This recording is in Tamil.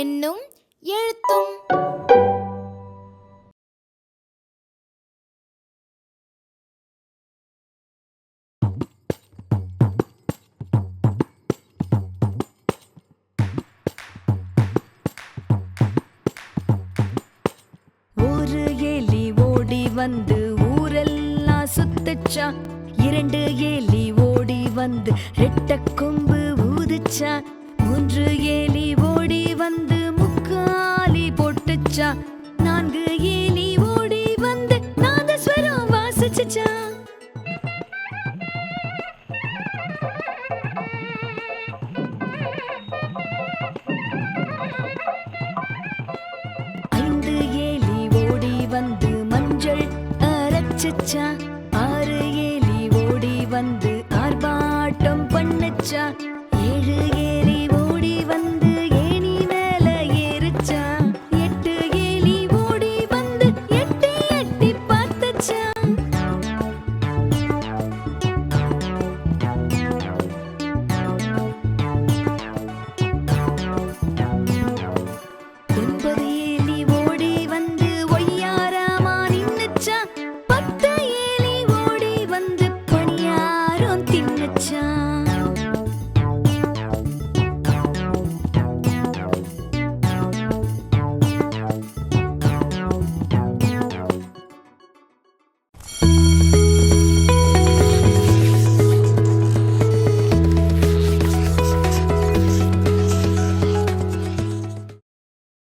எண்ணும் எழுத்தும். ஒரு எலி ஓடி வந்து ஊரெல்லாம் சுத்துச்சா, இரண்டு எலி ஓடி வந்து ரெட்ட கொம்பு ஊதுச்சா, மூன்று எலி ஓடி வந்து முக்காலி போட்டுச்சா, நான்கு எலி ஓடி வந்து நாதஸ்வரம் வாசிச்சுச்சா. ஐந்து எலி ஓடி வந்து